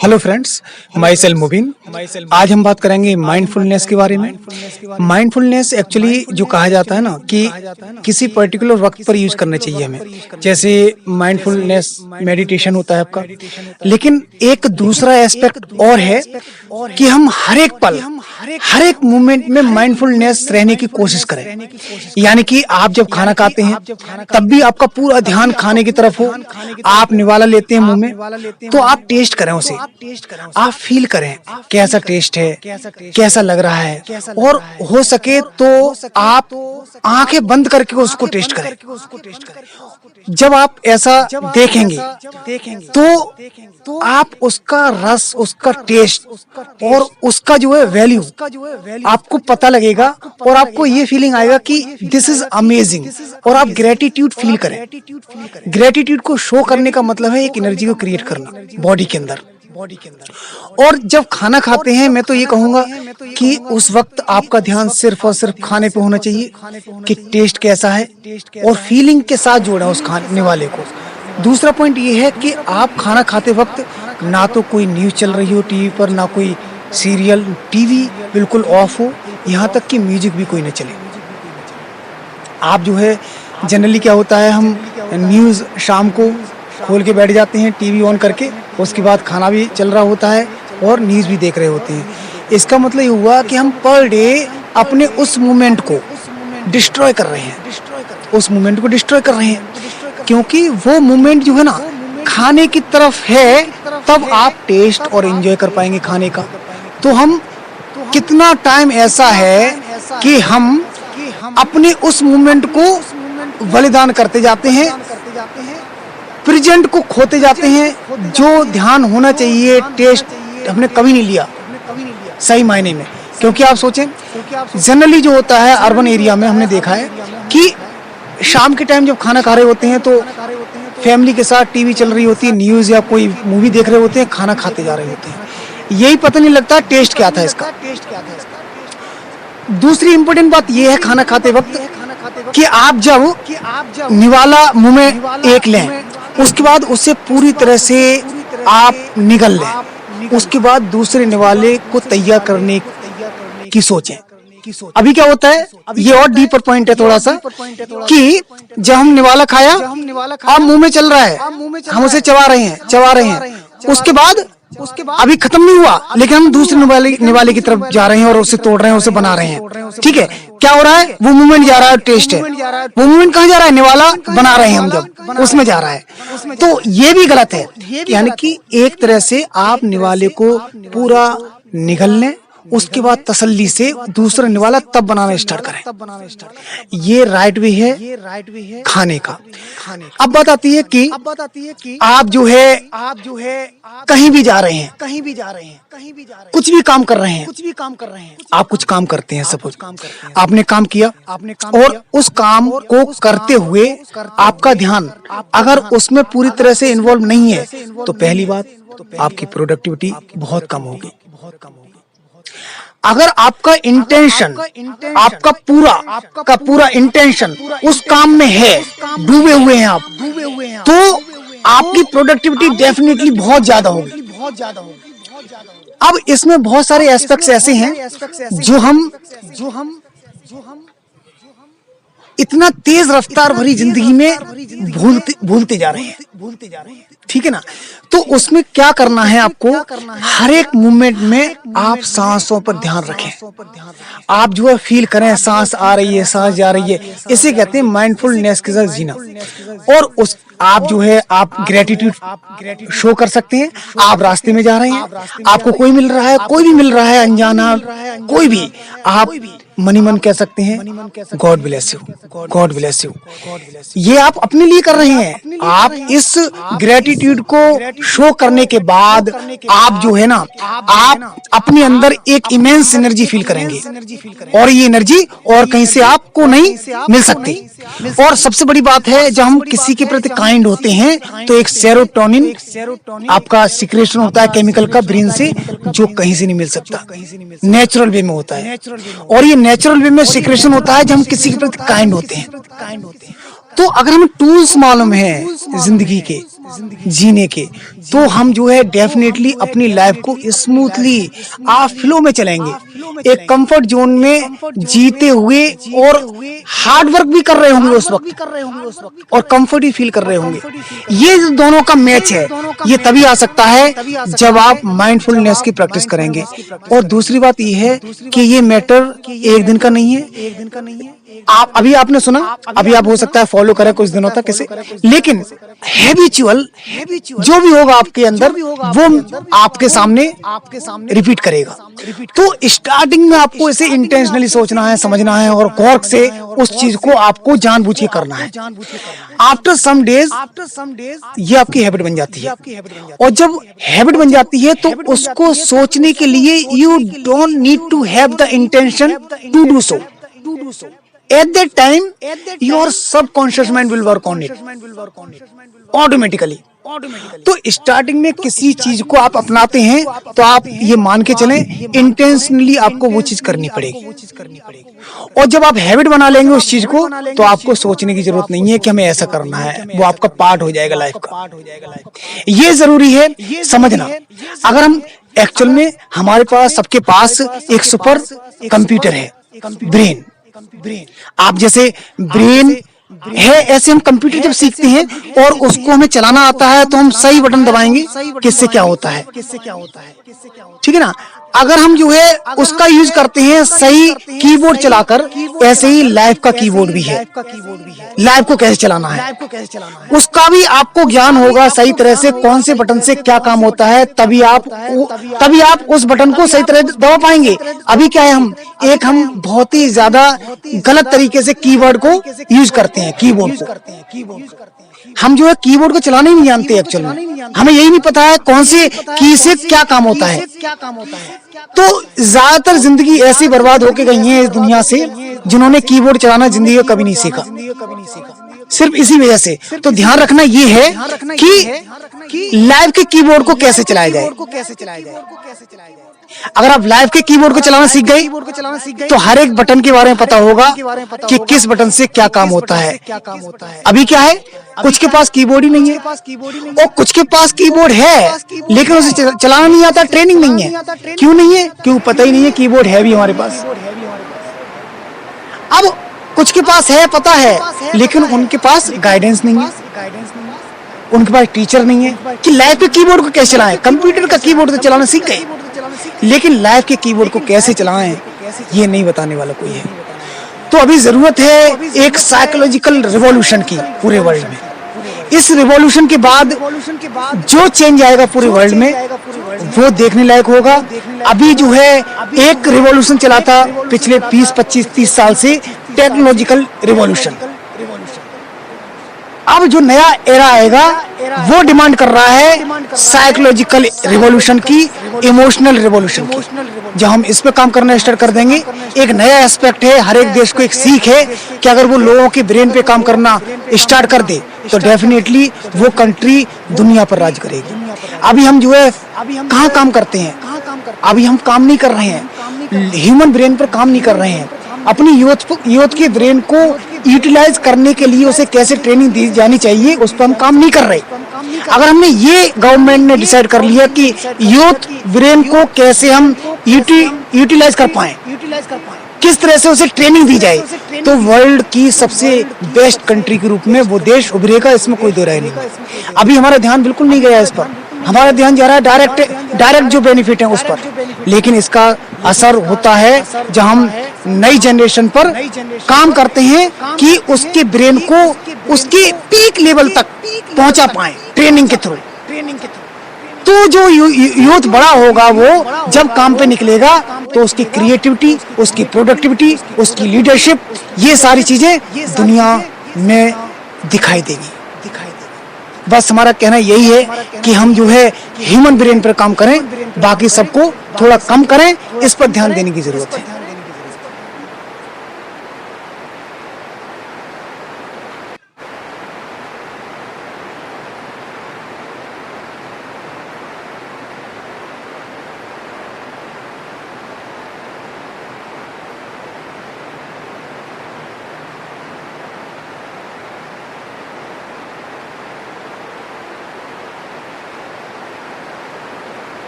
Hello friends, my self मुबीन। आज हम बात करेंगे माइंडफुलनेस के बारे में। माइंडफुलनेस एक्चुअली जो कहा जाता है ना कि किसी पर्टिकुलर वक्त पर यूज करना चाहिए हमें। जैसे माइंडफुलनेस मेडिटेशन होता है आपका, लेकिन एक दूसरा एस्पेक्ट और है कि हम हर एक पल, हर एक मोमेंट में माइंडफुलनेस रहने की कोशिश करें। यानी कि आप जब खाना खाते हैं तब भी आपका पूरा ध्यान खाने की तरफ हो। आप निवाला लेते हैं मुंह में तो आप टेस्ट करें उसे, आप फील करें कैसा टेस्ट है, कैसा लग रहा है, और हो सके तो आप आंखें बंद करके उसको टेस्ट करें। जब आप ऐसा देखेंगे तो आप उसका रस, उसका टेस्ट और उसका जो है वैल्यू आपको पता लगेगा और आपको ये फीलिंग आएगा कि दिस इज अमेजिंग, और आप ग्रेटिट्यूड फील करें। ग्रेटिट्यूड को शो करने का मतलब है एक एनर्जी को क्रिएट करना बॉडी के अंदर। और जब खाना खाते हैं, मैं तो ये कहूंगा कि उस वक्त आपका ध्यान सिर्फ और सिर्फ खाने पे होना चाहिए कि टेस्ट कैसा है, और फीलिंग के साथ जोड़ा उस खाने वाले को। दूसरा पॉइंट ये है कि आप खाना खाते वक्त ना तो कोई न्यूज चल रही हो टीवी पर, ना कोई सीरियल, टीवी बिल्कुल ऑफ हो, यहाँ तक कि म्यूजिक भी कोई न चले। आप जो है जनरली क्या होता है, हम न्यूज़ शाम को खोल के बैठ जाते हैं टीवी ऑन करके, उसके बाद खाना भी चल रहा होता है और न्यूज़ भी देख रहे होते हैं। इसका मतलब ये हुआ कि हम पर डे अपने उस मोमेंट को डिस्ट्रॉय कर रहे हैं, उस मोमेंट को डिस्ट्रॉय कर रहे हैं, क्योंकि वो मोमेंट जो है ना खाने की तरफ है, तब आप टेस्ट और एंजॉय कर पाएंगे खाने का। तो हम कितना टाइम ऐसा है कि हम अपने उस मोमेंट को बलिदान करते जाते हैं, प्रेजेंट को खोते जाते हैं। जो ध्यान होना चाहिए, टेस्ट हमने कभी नहीं लिया सही मायने में। क्योंकि आप सोचें, जनरली जो होता है अर्बन एरिया में हमने देखा है कि शाम के टाइम जब खाना खा रहे होते हैं तो फैमिली के साथ टीवी चल रही होती है, न्यूज़ या कोई मूवी देख रहे होते हैं, खाना खाते जा रहे होते हैं, यही पता नहीं लगता टेस्ट क्या था इसका। दूसरी इंपॉर्टेंट बात यह है खाना खाते वक्त कि आप जब निवाला मुंह में एक लें, उसके बाद उससे पूरी तरह से आप निगल लें, उसके बाद दूसरे निवाले को तैयार करने की सोचें। अभी क्या होता है, ये और डीपर पॉइंट है थोड़ा सा, कि जब हम निवाला खाया, अब मुंह में चल रहा है, हम उसे चबा रहे हैं, उसके बाद अभी खत्म नहीं हुआ, लेकिन हम दूसरे निवाले की तरफ जा रहे हैं और उसे तोड़ रहे हैं, उसे बना रहे हैं। ठीक है, क्या हो रहा है, वो मूवमेंट जा रहा है, टेस्ट है। वो मूवमेंट कहाँ जा रहा है, निवाला बना रहे हैं हम, जब उसमें जा रहा है। तो ये भी गलत है, यानी कि एक तरह से आप निवाले को पूरा निगल लें, उसके बाद तसल्ली से दूसरा निवाला तब बनाना स्टार्ट करें। ये राइट वे है खाने का। अब बात आती है कि आप जो है कहीं भी जा रहे हैं, कुछ भी काम कर रहे हैं, आप कुछ काम करते हैं, सपोज आपने काम किया, और उस काम को करते हुए आपका ध्यान अगर उसमें पूरी तरह से इन्वॉल्व नहीं है, तो पहली बात आपकी प्रोडक्टिविटी बहुत कम होगी। अगर आपका इंटेंशन, आपका पूरा इंटेंशन उस काम में है, डूबे हुए हैं आप, तो आपकी प्रोडक्टिविटी डेफिनेटली बहुत ज्यादा होगी। अब इसमें बहुत सारे एस्पेक्ट्स ऐसे हैं जो हम इतना तेज रफ्तार भरी जिंदगी में भूलते जा रहे हैं। ठीक है ना, तो उसमें क्या करना है आपको, हर एक मूवमेंट में आप सांसों पर ध्यान रखें। आप जो है फील करें, सांस आ रही है, सांस जा रही है, इसे कहते हैं माइंडफुलनेस के साथ जीना। और उस आप जो है आप ग्रेटिट्यूड शो कर सकते हैं। आप रास्ते में जा रहे हैं, आपको कोई मिल रहा है, कोई भी मिल रहा है, अनजाना कोई भी, आप मनी मन कह सकते हैं God bless you, God bless you. ये आप अपने लिए कर रहे हैं। आप इस ग्रेटिट्यूड को शो करने के बाद आप जो है ना, आप अपने अंदर एक इमेंस एनर्जी फील करेंगे, और ये एनर्जी और कहीं से आपको नहीं मिल सकती। और सबसे बड़ी बात है, जब हम किसी के प्रति काइंड होते हैं तो एक सेरोटोनिन आपका सिक्रेशन होता है केमिकल का ब्रेन से, जो कहीं से नहीं मिल सकता, नेचुरल वे में होता है। और ये नेचुरल वे में सिक्रेशन होता है जब हम किसी के प्रति काइंड होते हैं। तो अगर हमें टूल्स मालूम है जिंदगी के, जीने के, तो हम जो है डेफिनेटली अपनी लाइफ को स्मूथली आप फ्लो में चलेंगे, एक कंफर्ट जोन में जीते हुए और हार्ड वर्क भी कर रहे होंगे उस वक्त और कंफर्ट भी फील कर रहे होंगे। ये दोनों का मैच है, ये तभी आ सकता है जब आप माइंडफुलनेस की प्रैक्टिस करेंगे। और दूसरी बात ये है कि ये मैटर एक दिन का नहीं है। आप अभी आपने सुना, अभी आप हो सकता है फॉलो करें कुछ दिनों तक इसे, लेकिन हैबिचुअल जो भी होगा आपके अंदर वो आपके सामने रिपीट करेगा। तो स्टार्टिंग में आपको इसे इंटेंशनली सोचना है, समझना है और गौर से उस चीज को आपको जानबूझ के करना है। आफ्टर सम डेज ये आपकी हैबिट बन जाती है, और जब हैबिट बन जाती है तो उसको सोचने के लिए you don't need to have the intention to do so. At that time, your subconscious mind will work on it automatically. तो स्टार्टिंग में किसी चीज को आप अपनाते हैं तो आप ये मान के चलें इंटेंशनली आपको वो चीज करनी पड़ेगी। और जब आप हैबिट बना लेंगे उस चीज को तो आपको सोचने की जरूरत नहीं है कि हमें ऐसा करना है, वो आपका पार्ट हो जाएगा लाइफ का। ये जरूरी है समझना। अगर हम एक्चुअल में हमारे पास सबके पास एक सुपर कंप्यूटर है, ब्रेन। आप जैसे ब्रेन है, ऐसे हम कंप्यूटर जब सीखते हैं और उसको हमें चलाना आता है तो हम सही बटन दबाएंगे, किससे क्या होता है, ठीक है ना। अगर हम जो है उसका यूज करते हैं सही कीबोर्ड चलाकर, ऐसे ही लाइफ का कीबोर्ड भी है। लाइफ को कैसे चलाना है उसका भी आपको ज्ञान होगा सही तरह से, कौन से बटन से क्या काम होता है, तभी आप उस बटन को सही तरह दबा पाएंगे। अभी क्या है, हम बहुत ही ज्यादा गलत तरीके से कीबोर्ड को यूज करते हैं। कीबोर्ड को हम जो है कीबोर्ड को चलाना ही नहीं जानते एक्चुअल में, हमें यही नहीं पता है कौन से की से क्या काम होता है। तो ज्यादातर जिंदगी ऐसी बर्बाद होके गई है इस दुनिया से जिन्होंने कीबोर्ड चलाना जिंदगी में कभी नहीं सीखा, सिर्फ इसी वजह से। तो ध्यान रखना ये है कि लाइव के कीबोर्ड को कैसे चलाया जाए। अगर आप लाइव के कीबोर्ड को चलाना सीख गए तो हर एक बटन के बारे में पता होगा कि किस बटन से क्या काम होता है। अभी क्या है, कुछ के पास कीबोर्ड ही नहीं है और कुछ के पास कीबोर्ड है लेकिन उसे चलाना नहीं आता, ट्रेनिंग नहीं है। क्यों नहीं है? क्यों पता ही नहीं है कीबोर्ड है भी हमारे पास। अब कुछ के पास है, पता है, लेकिन उनके पास गाइडेंस नहीं है, उनके पास टीचर नहीं है कि लाइव के कीबोर्ड को कैसे चलाएं। कंप्यूटर का कीबोर्ड तो चलाना सीख गए लेकिन लाइव के कीबोर्ड को कैसे चलाएं ये नहीं बताने वाला कोई है। तो अभी जरूरत है एक साइकोलॉजिकल रिवॉल्यूशन की पूरे वर्ल्ड में। इस रिवॉल्यूशन के बाद जो चेंज आएगा पूरे वर्ल्ड में वो देखने लायक होगा। अभी जो है एक रिवॉल्यूशन चला था पिछले 20, 25, 30 साल से, टेक्नोलॉजिकल रिवॉल्यूशन। अब जो नया एरा आएगा वो डिमांड कर रहा है साइकोलॉजिकल रिवॉल्यूशन की, इमोशनल रिवॉल्यूशन की। जब हम इस पे काम करना स्टार्ट कर देंगे, एक नया एस्पेक्ट है, हर एक देश को एक सीख है कि अगर वो लोगों के ब्रेन पे काम करना स्टार्ट कर दे तो डेफिनेटली वो कंट्री दुनिया पर राज करेगी। अभी हम जो है कहाँ काम करते हैं, अभी हम काम नहीं कर रहे हैं, ह्यूमन ब्रेन पर काम नहीं कर रहे हैं। अपनी यूथ के ब्रेन को यूटिलाइज करने के लिए उसे कैसे ट्रेनिंग दी जानी चाहिए उस पर हम काम नहीं कर रहे। अगर हमने ये गवर्नमेंट ने डिसाइड कर लिया कि यूथ ब्रेन को कैसे हम यूटिलाइज कर पाए, किस तरह से उसे ट्रेनिंग दी जाए, तो वर्ल्ड की सबसे बेस्ट कंट्री के रूप में वो देश उभरेगा, इसमें कोई दो राय नहीं। अभी हमारा ध्यान बिल्कुल नहीं गया इस पर, हमारा ध्यान जा रहा है डायरेक्ट जो बेनिफिट है उस पर, लेकिन इसका असर होता है जब हम नई जनरेशन पर काम करते हैं कि उसके ब्रेन को उसके पीक लेवल तक पहुंचा पाए ट्रेनिंग के थ्रू। तो जो यूथ बड़ा होगा वो जब काम पे निकलेगा तो उसकी क्रिएटिविटी, उसकी प्रोडक्टिविटी, उसकी लीडरशिप, ये सारी चीजें दुनिया में दिखाई देगी। बस हमारा कहना यही है कि हम जो है ह्यूमन ब्रेन पर काम करें, बाकी सबको थोड़ा कम करें, इस पर ध्यान देने की जरूरत है।